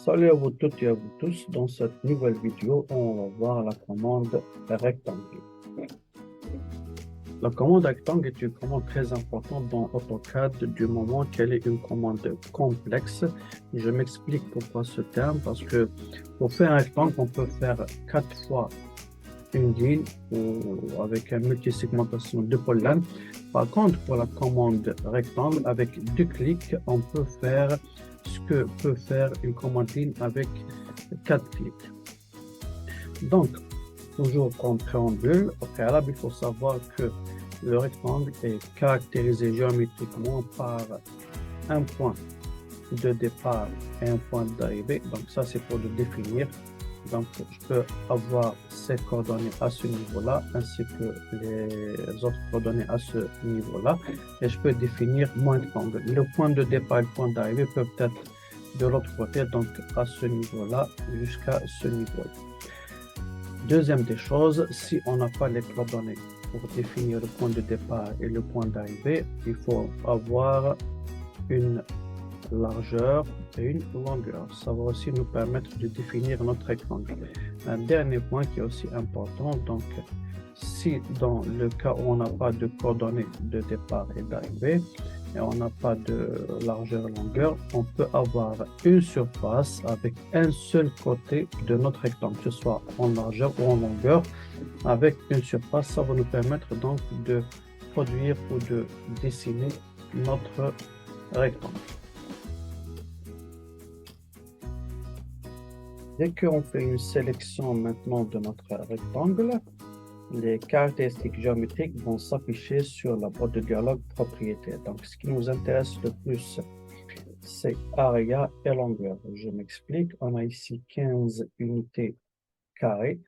Salut à vous toutes et à vous tous. Dans cette nouvelle vidéo, on va voir la commande rectangle. La commande rectangle est une commande très importante dans AutoCAD du moment qu'elle est une commande complexe. Je m'explique pourquoi ce terme, parce que pour faire un rectangle, on peut faire 4 fois une ligne ou avec une multisegmentation de polygone. Par contre, pour la commande rectangle, avec 2 clics, on peut faire ce que peut faire une commande ligne avec 4 clics. Donc, toujours comme préambule, au préalable, il faut savoir que le rectangle est caractérisé géométriquement par un point de départ et un point d'arrivée. Donc ça, c'est pour le définir. Donc, je peux avoir ces coordonnées à ce niveau-là, ainsi que les autres coordonnées à ce niveau-là. Et je peux définir mon rectangle. Le point de départ et le point d'arrivée peuvent être de l'autre côté, donc à ce niveau-là jusqu'à ce niveau-là. Deuxième des choses, si on n'a pas les coordonnées pour définir le point de départ et le point d'arrivée, il faut avoir une largeur et une longueur. Ça va aussi nous permettre de définir notre rectangle. Un dernier point qui est aussi important, donc si dans le cas où on n'a pas de coordonnées de départ et d'arrivée, et on n'a pas de largeur et longueur, on peut avoir une surface avec un seul côté de notre rectangle, que ce soit en largeur ou en longueur. Avec une surface, ça va nous permettre donc de produire ou de dessiner notre rectangle. Dès qu'on fait une sélection maintenant de notre rectangle, les caractéristiques géométriques vont s'afficher sur la boîte de dialogue propriétaire. Donc, ce qui nous intéresse le plus, c'est area et longueur. Je m'explique. On a ici 15 unités carrées.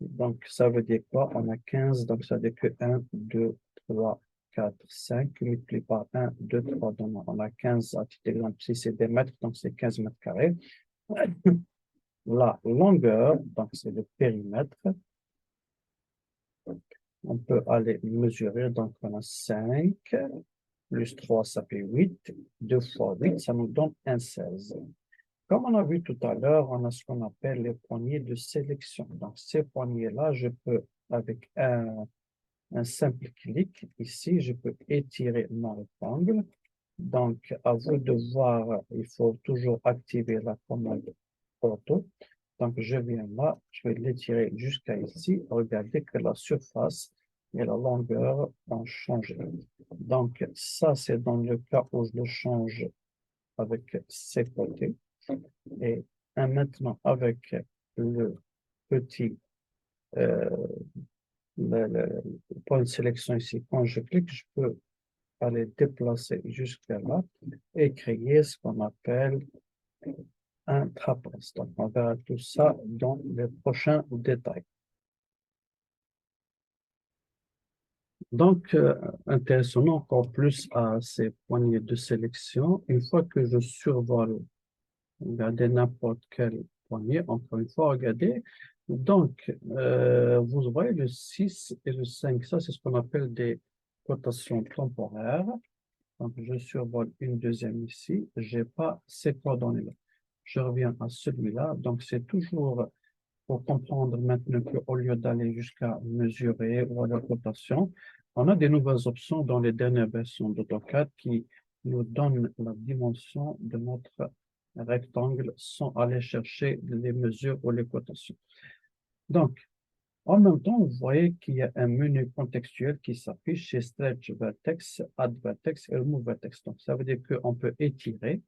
Donc, ça veut dire quoi? On a 15, donc ça veut dire que 1, 2, 3, 4, 5, multiplié par 1, 2, 3, donc on a 15, à titre d'exemple, si c'est des mètres, donc c'est 15 mètres carrés. La longueur, donc c'est le périmètre. On peut aller mesurer, donc on a 5, plus 3, ça fait 8, 2 fois 8, ça nous donne un 16. Comme on a vu tout à l'heure, on a ce qu'on appelle les poignées de sélection. Donc ces poignées-là, je peux, avec un simple clic, ici, je peux étirer mon rectangle. Donc, à vous de voir, il faut toujours activer la commande auto. Donc, je viens là, je vais l'étirer jusqu'à ici. Regardez que la surface et la longueur ont changé. Donc, ça, c'est dans le cas où je le change avec ces côtés. Et maintenant, avec le petit le point de sélection ici, quand je clique, je peux aller déplacer jusqu'à là et créer ce qu'on appelle un trapèze. Donc, on verra tout ça dans les prochains détails. Donc, intéressons-nous encore plus à ces poignées de sélection. Une fois que je survole, regardez n'importe quelle poignée, encore une fois, regardez. Donc, vous voyez le 6 et le 5, ça c'est ce qu'on appelle des cotations temporaires. Donc, je survole une deuxième ici, je n'ai pas ces coordonnées-là. Je reviens à celui-là, donc c'est toujours pour comprendre maintenant qu'au lieu d'aller jusqu'à mesurer ou à la rotation, on a des nouvelles options dans les dernières versions d'AutoCAD qui nous donnent la dimension de notre rectangle sans aller chercher les mesures ou les cotations. Donc, en même temps, vous voyez qu'il y a un menu contextuel qui s'affiche chez Stretch Vertex, Add Vertex et Remove Vertex. Donc, ça veut dire qu'on peut étirer,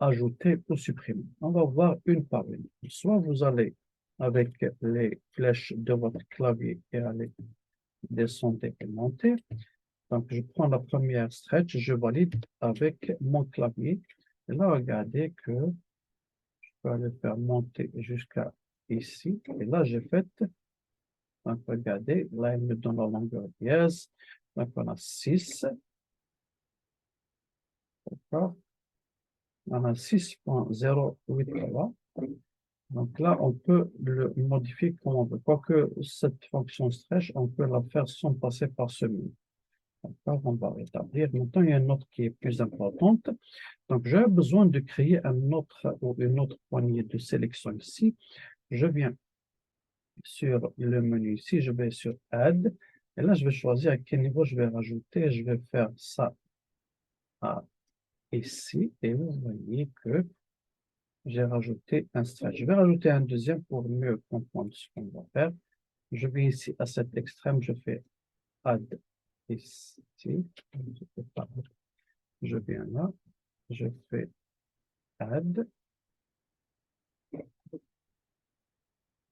ajouter ou supprimer. On va voir une par une. Soit vous allez avec les flèches de votre clavier et aller descendre et monter. Donc, je prends la première stretch, je valide avec mon clavier. Et là, regardez que je peux aller faire monter jusqu'à ici. Et là, j'ai fait, donc regardez, là, il me donne la longueur dièse. Donc, on a 6. D'accord? On a 6.083. Donc là, on peut le modifier comme on veut. Quoique cette fonction stretch, on peut la faire sans passer par ce menu. D'accord, on va rétablir. Maintenant, il y a une autre qui est plus importante. Donc, j'ai besoin de créer un autre ou une autre poignée de sélection ici. Je viens sur le menu ici, je vais sur Add. Et là, je vais choisir à quel niveau je vais rajouter. Je vais faire ça à ici. Et vous voyez que j'ai rajouté un stretch. Je vais rajouter un deuxième pour mieux comprendre ce qu'on va faire. Je vais ici à cet extrême, je fais Add ici. Je viens là, je fais Add.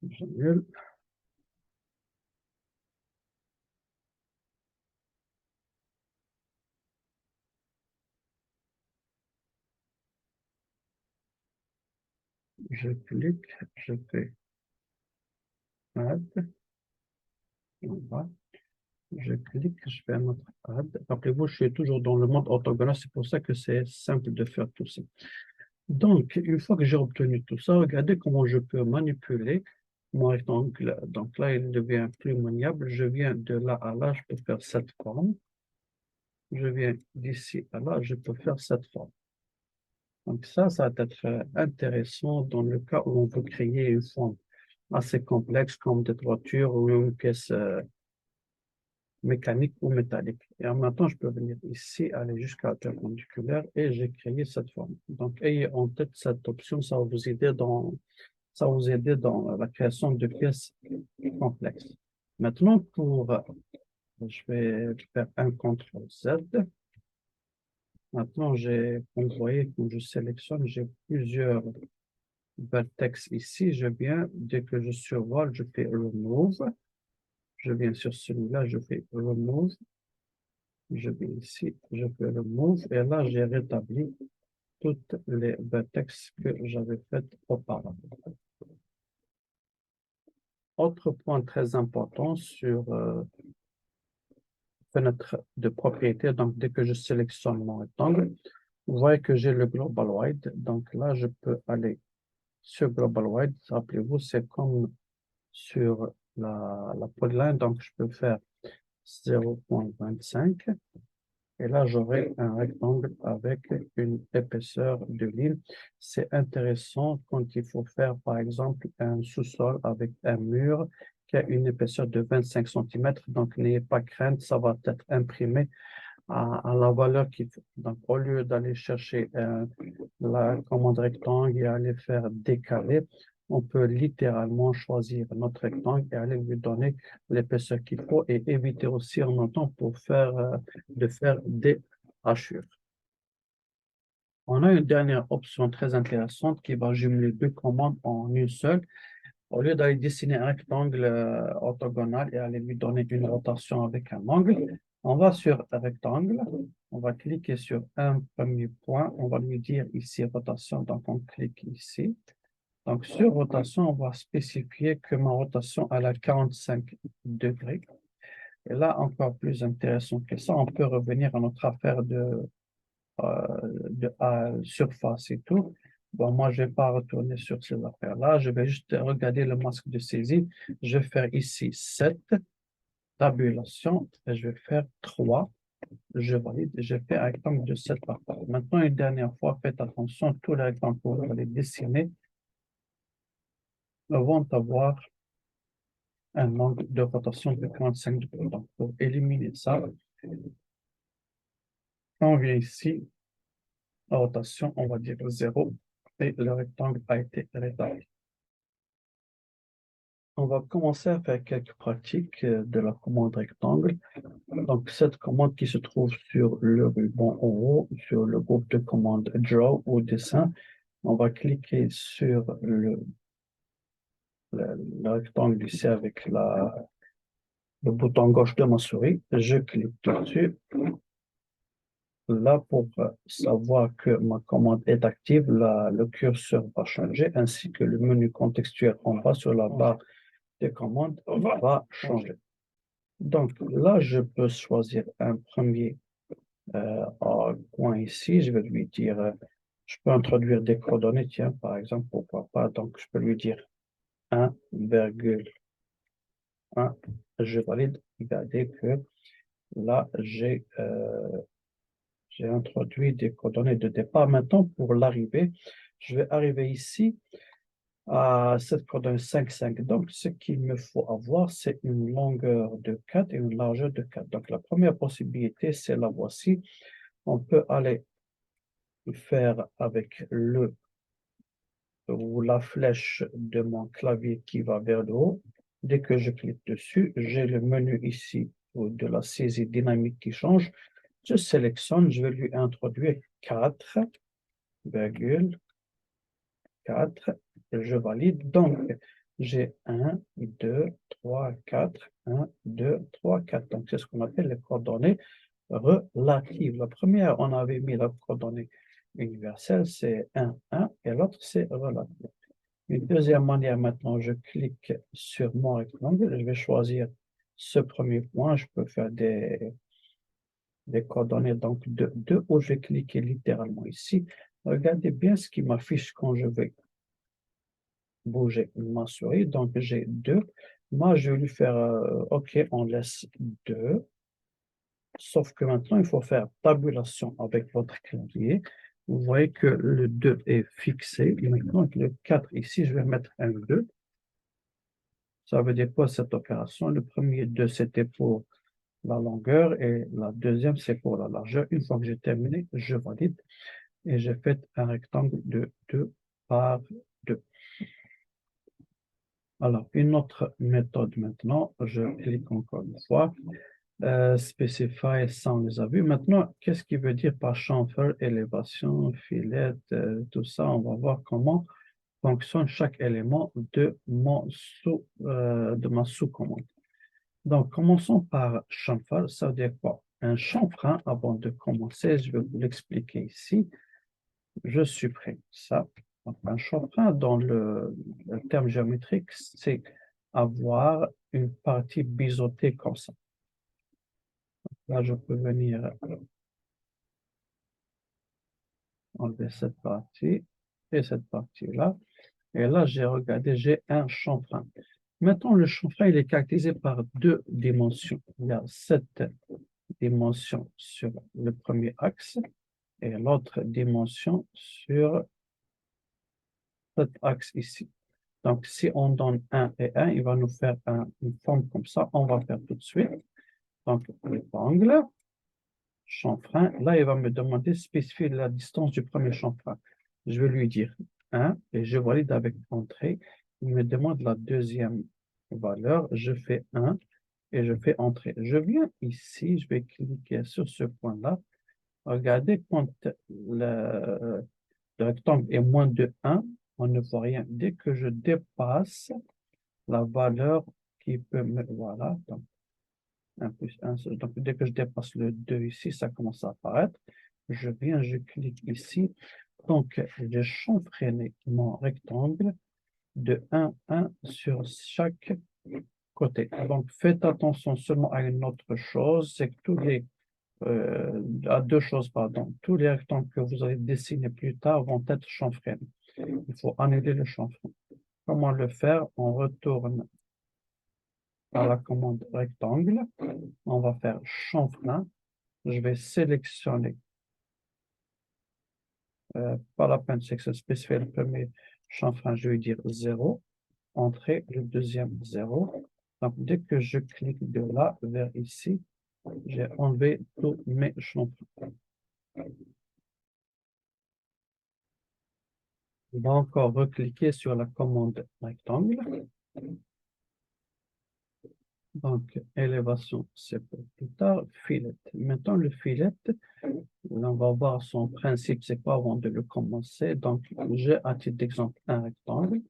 J'annule. Je clique, je fais Add. Voilà. Je clique, je fais un autre Add. Rappelez-vous, je suis toujours dans le mode orthogonal, c'est pour ça que c'est simple de faire tout ça. Donc, une fois que j'ai obtenu tout ça, regardez comment je peux manipuler mon rectangle. Donc là, il devient plus maniable. Je viens de là à là, je peux faire cette forme. Je viens d'ici à là, je peux faire cette forme. Donc ça va être intéressant dans le cas où on veut créer une forme assez complexe comme des toitures ou une pièce mécanique ou métallique. Et en même temps, je peux venir ici, aller jusqu'à la perpendiculaire et j'ai créé cette forme. Donc, ayez en tête cette option, ça va vous aider dans la création de pièces complexes. Maintenant, je vais faire un CTRL Z. Maintenant, vous voyez, quand je sélectionne, j'ai plusieurs vertex ici. Dès que je survole, je fais Remove. Je viens sur celui-là, je fais Remove. Je viens ici, je fais Remove. Et là, j'ai rétabli toutes les vertex que j'avais faites auparavant. Autre point très important sur fenêtre de propriété, donc dès que je sélectionne mon rectangle, vous voyez que j'ai le Global Wide. Donc là, je peux aller sur Global Wide. Rappelez-vous, c'est comme sur la polyline, donc je peux faire 0,25 et là j'aurai un rectangle avec une épaisseur de ligne. C'est intéressant quand il faut faire par exemple un sous-sol avec un mur qui a une épaisseur de 25 cm, donc n'ayez pas crainte, ça va être imprimé à la valeur qu'il faut. Donc au lieu d'aller chercher la commande rectangle et aller faire décaler, on peut littéralement choisir notre rectangle et aller lui donner l'épaisseur qu'il faut et éviter aussi en même temps de faire des hachures. On a une dernière option très intéressante qui va jumeler deux commandes en une seule. Au lieu d'aller dessiner un rectangle orthogonal et aller lui donner une rotation avec un angle, on va sur rectangle, on va cliquer sur un premier point, on va lui dire ici rotation, donc on clique ici. Donc sur rotation, on va spécifier que ma rotation elle a 45 degrés. Et là, encore plus intéressant que ça, on peut revenir à notre affaire de surface et tout. Bon, moi, je ne vais pas retourner sur ces affaires-là. Je vais juste regarder le masque de saisie. Je vais faire ici 7 tabulation et je vais faire 3. Je valide et je fais un rectangle de 7 par part. Maintenant, une dernière fois, faites attention, tous les rectangles que vous allez dessiner vont avoir un angle de rotation de 45 degrés. Donc, pour éliminer ça, on vient ici, la rotation, on va dire 0 et le rectangle a été rétabli. On va commencer à faire quelques pratiques de la commande rectangle. Donc, cette commande qui se trouve sur le ruban en haut, sur le groupe de commandes Draw ou Dessin, on va cliquer sur le rectangle ici avec le bouton gauche de ma souris. Je clique dessus. Là, pour savoir que ma commande est active, le curseur va changer, ainsi que le menu contextuel en bas sur la barre des commandes va changer. Donc là, je peux choisir un premier point ici. Je vais lui dire, je peux introduire des coordonnées, tiens, par exemple, pourquoi pas. Donc, je peux lui dire 1,1. Je valide. Regardez que Là, j'ai introduit des coordonnées de départ. Maintenant, pour l'arrivée, je vais arriver ici à cette coordonnée 5, 5. Donc, ce qu'il me faut avoir, c'est une longueur de 4 et une largeur de 4. Donc, la première possibilité, c'est la voici. On peut aller faire avec le ou la flèche de mon clavier qui va vers le haut. Dès que je clique dessus, j'ai le menu ici de la saisie dynamique qui change. Je sélectionne, je vais lui introduire 4,4 et je valide. Donc, j'ai 1, 2, 3, 4, 1, 2, 3, 4. Donc, c'est ce qu'on appelle les coordonnées relatives. La première, on avait mis la coordonnée universelle, c'est 1, 1, et l'autre, c'est relative. Une deuxième manière, maintenant, je clique sur mon rectangle, je vais choisir ce premier point, je peux faire des coordonnées donc de 2 où je vais cliquer littéralement ici. Regardez bien ce qui m'affiche quand je vais bouger ma souris. Donc j'ai 2. Moi, je vais lui faire OK, on laisse 2. Sauf que maintenant, il faut faire tabulation avec votre clavier. Vous voyez que le 2 est fixé. Et maintenant, le 4 ici, je vais mettre un 2. Ça veut dire quoi cette opération? Le premier 2, c'était pour la longueur et la deuxième, c'est pour la largeur. Une fois que j'ai terminé, je valide et j'ai fait un rectangle de 2 par 2. Alors, une autre méthode maintenant, je clique encore une fois, specify, ça on les a vus. Maintenant, qu'est-ce qui veut dire par chamfer, élévation, filet, tout ça, on va voir comment fonctionne chaque élément de ma sous-commande. Donc, commençons par chamfer, ça veut dire quoi? Un chanfrein, avant de commencer, je vais vous l'expliquer ici. Je supprime ça. Donc, un chanfrein, dans le terme géométrique, c'est avoir une partie biseautée comme ça. Là, je peux venir enlever cette partie et cette partie-là. Et là, j'ai regardé, j'ai un chanfrein. Maintenant, le chanfrein, il est caractérisé par 2 dimensions. Il y a cette dimension sur le premier axe et l'autre dimension sur cet axe ici. Donc, si on donne 1 et 1, il va nous faire une forme comme ça. On va faire tout de suite. Donc, rectangle, chanfrein. Là, il va me demander de spécifier la distance du premier chanfrein. Je vais lui dire 1 et je valide avec entrée. Il me demande la deuxième valeur. Je fais 1 et je fais entrée. Je viens ici, je vais cliquer sur ce point-là. Regardez, quand le rectangle est moins de 1, on ne voit rien. Dès que je dépasse la valeur qui peut me... Voilà, donc 1 plus 1. Donc, dès que je dépasse le 2 ici, ça commence à apparaître. Je viens, je clique ici. Donc, j'ai chanfreiné mon rectangle de 1, 1 sur chaque côté. Donc, faites attention seulement à une autre chose, c'est que à deux choses, pardon. Tous les rectangles que vous allez dessiner plus tard vont être chanfreinés. Il faut annuler le chanfrein. Comment le faire? On retourne à la commande rectangle. On va faire chanfrein. Je vais sélectionner, pas la peine de spécifier le premier chanfrein, je vais dire 0. Entrée, le deuxième 0. Donc, dès que je clique de là vers ici, j'ai enlevé tous mes chanfreins. On va encore recliquer sur la commande rectangle. Donc, élévation, c'est pour plus tard. Filet. Maintenant, le filet, on va voir son principe, c'est quoi avant de le commencer. Donc, j'ai à titre d'exemple un rectangle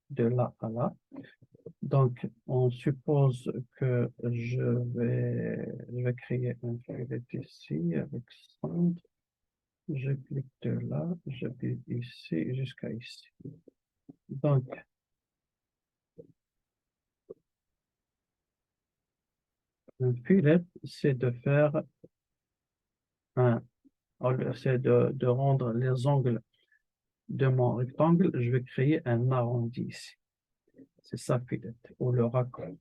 de là à là. Donc, on suppose que je vais créer un filet ici avec centre. Je clique de là, je vais ici jusqu'à ici. Donc, un filet, c'est de faire c'est de rendre les angles de mon rectangle. Je vais créer un arrondi ici. C'est ça, filet, ou le raccord.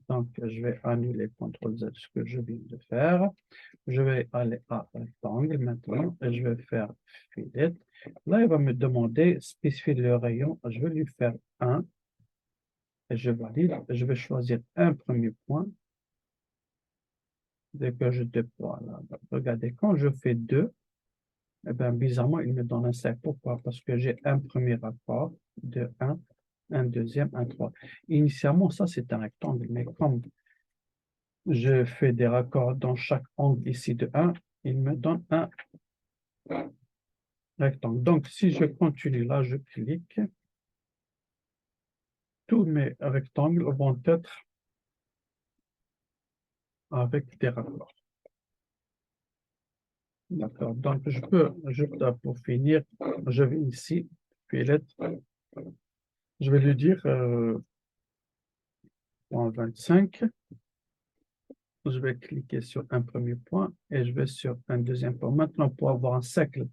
Donc, je vais annuler CTRL-Z, ce que je viens de faire. Je vais aller à rectangle maintenant et je vais faire fillet. Là, il va me demander spécifier le rayon. Je vais lui faire 1 et je valide. Je vais choisir un premier point. Dès que je déploie là, regardez, quand je fais 2, eh bien, bizarrement, il me donne un 5. Pourquoi? Parce que j'ai un premier rapport de 1, un deuxième, un 3. Initialement, ça, c'est un rectangle, mais comme je fais des raccords dans chaque angle ici de 1, il me donne un rectangle. Donc, si je continue là, je clique, tous mes rectangles vont être avec des raccords. D'accord. Donc, je peux, juste pour finir, je vais ici, fillet, je vais lui dire 25. Je vais cliquer sur un premier point et je vais sur un deuxième point. Maintenant, pour avoir un cercle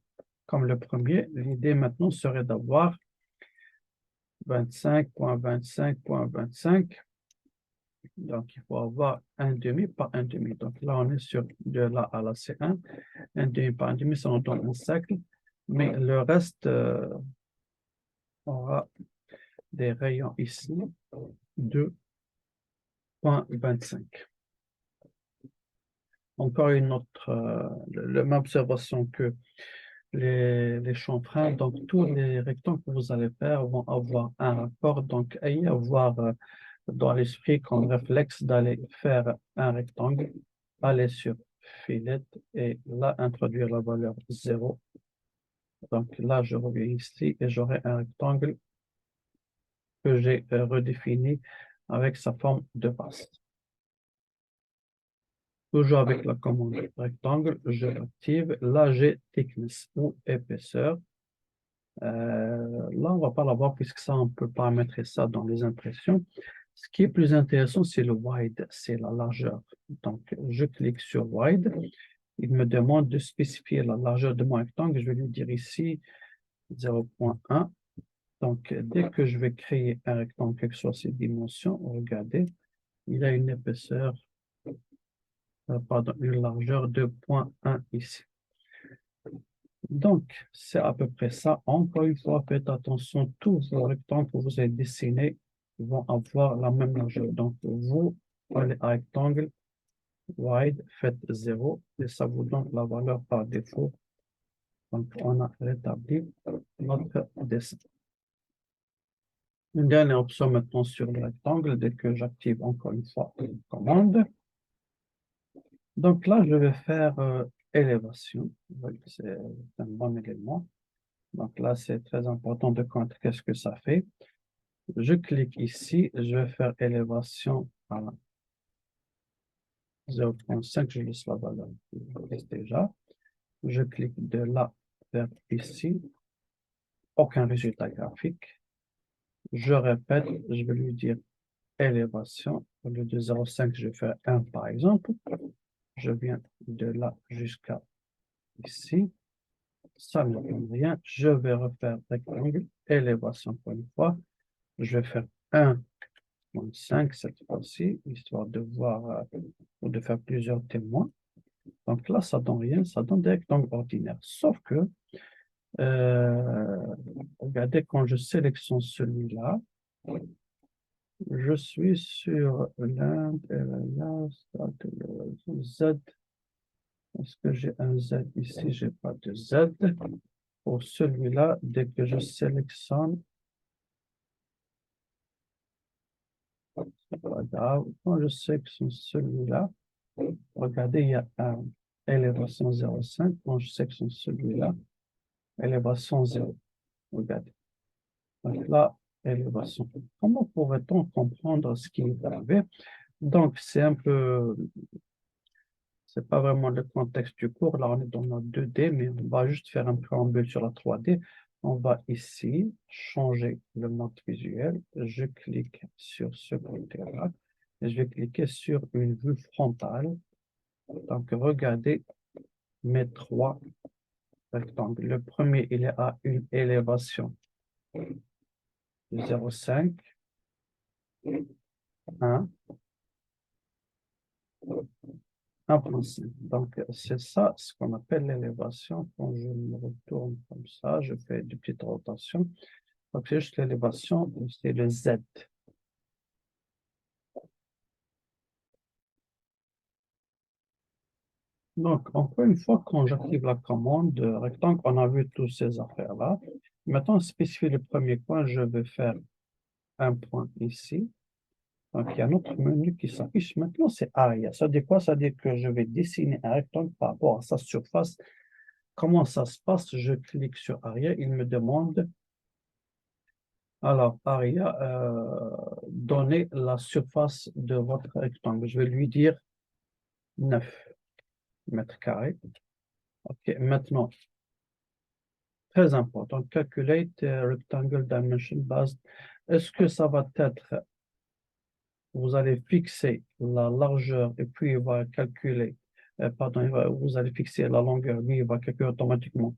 comme le premier, l'idée maintenant serait d'avoir 25.25.25. Donc, il faut avoir un demi par un demi. Donc là, on est sur de là à là, c'est un demi par un demi, ça nous donne un cercle. Mais le reste aura des rayons ici, 2.25. Encore une autre la même observation que les chanfreins. Donc, tous les rectangles que vous allez faire vont avoir un rapport. Donc, ayez avoir dans l'esprit comme réflexe d'aller faire un rectangle, aller sur fillet et là, introduire la valeur 0. Donc, là, je reviens ici et j'aurai un rectangle que j'ai redéfini avec sa forme de base. Toujours avec la commande rectangle, je l'active. Là, j'ai thickness ou épaisseur. Là, on ne va pas l'avoir puisque ça, on peut paramétrer ça dans les impressions. Ce qui est plus intéressant, c'est le wide, c'est la largeur. Donc, je clique sur wide. Il me demande de spécifier la largeur de mon rectangle. Je vais lui dire ici 0.1. Donc, dès que je vais créer un rectangle, quelles que soient ses dimensions, regardez, il a une épaisseur, pardon, une largeur de 0.1 ici. Donc, c'est à peu près ça. Encore une fois, faites attention, tous vos rectangles que vous avez dessinés vont avoir la même largeur. Donc, vous allez à rectangle, wide, faites 0 et ça vous donne la valeur par défaut. Donc, on a rétabli notre dessin. Une dernière option maintenant sur le rectangle, dès que j'active encore une fois la commande. Donc là, je vais faire élévation. C'est un bon élément. Donc là, c'est très important de connaître qu'est-ce que ça fait. Je clique ici, je vais faire élévation à 0.5, je laisse la valeur déjà. Je clique de là vers ici, aucun résultat graphique. Je répète, je vais lui dire élévation. Au lieu de 0.5, je fais 1 par exemple. Je viens de là jusqu'à ici. Ça ne donne rien. Je vais refaire rectangle, élévation pour une fois. Je vais faire 1.5 cette fois-ci, histoire de voir ou de faire plusieurs témoins. Donc là, ça ne donne rien, ça donne des rectangles ordinaires. Sauf que, regardez, quand je sélectionne celui-là, je suis sur l'Inde, Z. Est-ce que j'ai un Z ici? Je n'ai pas de Z. Pour celui-là, dès que je sélectionne, c'est pas grave. Quand je sélectionne celui-là, regardez, il y a un élévation 0,5. Quand je sélectionne celui-là, élévation 0. Regardez. Donc là, élévation. Comment pourrait-on comprendre ce qui est arrivé? Donc, c'est un peu, c'est pas vraiment le contexte du cours. Là, on est dans notre 2D, mais on va juste faire un préambule sur la 3D. On va ici changer le mode visuel. Je clique sur ce côté-là et je vais cliquer sur une vue frontale. Donc, regardez mes 3 rectangles. Le premier, il est à une élévation de 0,5, 1, 1,5. Donc, c'est ça ce qu'on appelle l'élévation. Quand je me retourne comme ça, je fais des petites rotations. Donc, c'est juste l'élévation, c'est le Z. Donc, encore une fois, quand j'active la commande rectangle, on a vu toutes ces affaires-là. Maintenant, spécifier le premier point, je vais faire un point ici. Donc, il y a un autre menu qui s'affiche. Maintenant, c'est Aria. Ça dit quoi? Ça dit que je vais dessiner un rectangle par rapport à sa surface. Comment ça se passe? Je clique sur Aria. Il me demande, alors, Aria, donnez la surface de votre rectangle. Je vais lui dire 9 mètres carrés. OK, maintenant, très important, calculate rectangle dimension based. Est-ce que ça va être, vous allez fixer la largeur et puis il va calculer, pardon, vous allez fixer la longueur, lui il va calculer automatiquement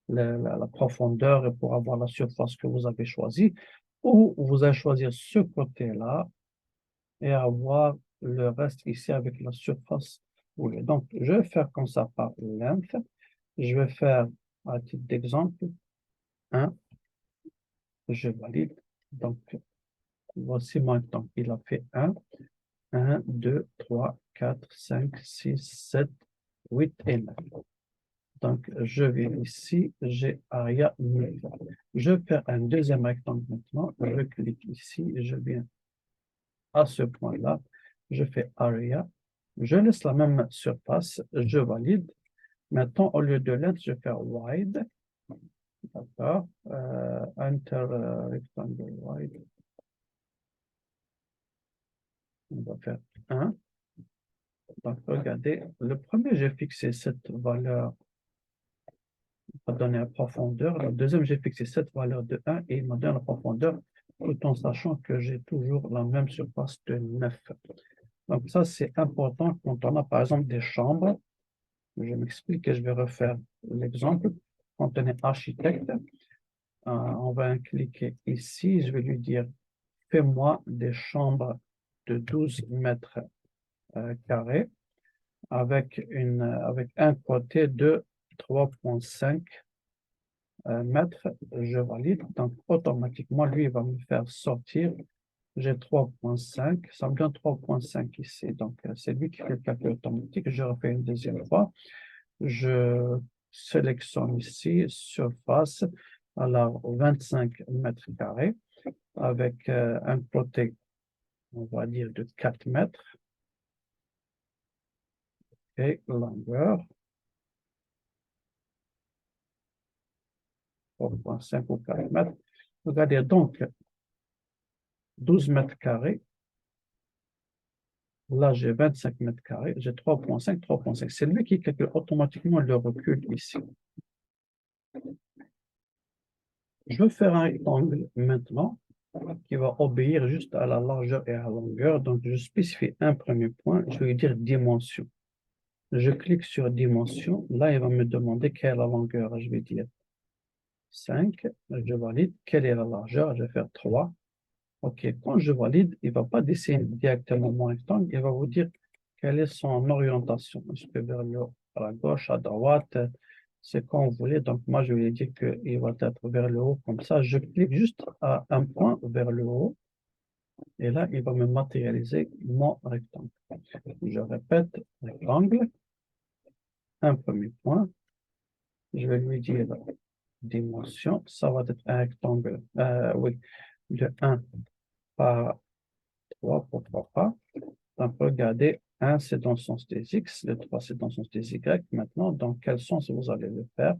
la profondeur et pour avoir la surface que vous avez choisie, ou vous allez choisir ce côté-là et avoir le reste ici avec la surface voulée. Donc, je vais faire comme ça par length. Je vais faire, à titre d'exemple, 1, je valide. Donc, voici mon temps. Il a fait 1, 2, 3, 4, 5, 6, 7, 8 et 9. Donc, je vais ici, j'ai Aria 9. Je vais faire un deuxième rectangle maintenant. Je clique ici et je viens à ce point-là. Je fais Aria. Je laisse la même surface. Je valide. Maintenant, au lieu de length, je vais faire wide. D'accord. Enter rectangle wide. On va faire 1. Donc, regardez, le premier, j'ai fixé cette valeur, il m'a donné la profondeur. Le deuxième, j'ai fixé cette valeur de 1 et il m'a donné la profondeur tout en sachant que j'ai toujours la même surface de 9. Donc, ça, c'est important quand on a, par exemple, des chambres. Je m'explique et je vais refaire l'exemple. Quand on est architecte, on va cliquer ici. Je vais lui dire, fais-moi des chambres de 12 mètres carrés avec un côté de 3,5 mètres. Je valide. Donc, automatiquement, lui, il va me faire sortir. J'ai 3,5. Ça me donne 3,5 ici. Donc, c'est lui qui fait le calcul automatique. Je refais une deuxième fois. Je sélectionne ici, surface, alors 25 mètres carrés avec un côté, on va dire, de 4 mètres et longueur 3,5 ou 4 mètres. Regardez donc 12 mètres carrés. Là, j'ai 25 mètres carrés. J'ai 3,5, 3,5. C'est lui qui calcule automatiquement le recul ici. Je vais faire un rectangle maintenant qui va obéir juste à la largeur et à la longueur. Donc, je spécifie un premier point. Je vais dire dimension. Je clique sur dimension. Là, il va me demander quelle est la longueur. Je vais dire 5. Je valide. Quelle est la largeur? Je vais faire 3. OK. Quand je valide, il ne va pas dessiner directement mon rectangle. Il va vous dire quelle est son orientation. Est-ce que vers le haut, à la gauche, à droite, c'est quand vous voulez. Donc, moi, je vais dire qu'il va être vers le haut. Comme ça, je clique juste à un point vers le haut. Et là, il va me matérialiser mon rectangle. Je répète, rectangle, un premier point. Je vais lui dire dimension. Ça va être un rectangle, oui, de 1 par 3, pourquoi pas. Donc, regardez, 1, c'est dans le sens des X, le 3, c'est dans le sens des Y. Maintenant, dans quel sens vous allez le faire?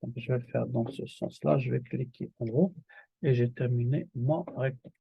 Donc, je vais le faire dans ce sens-là. Je vais cliquer en haut et j'ai terminé mon rectangle.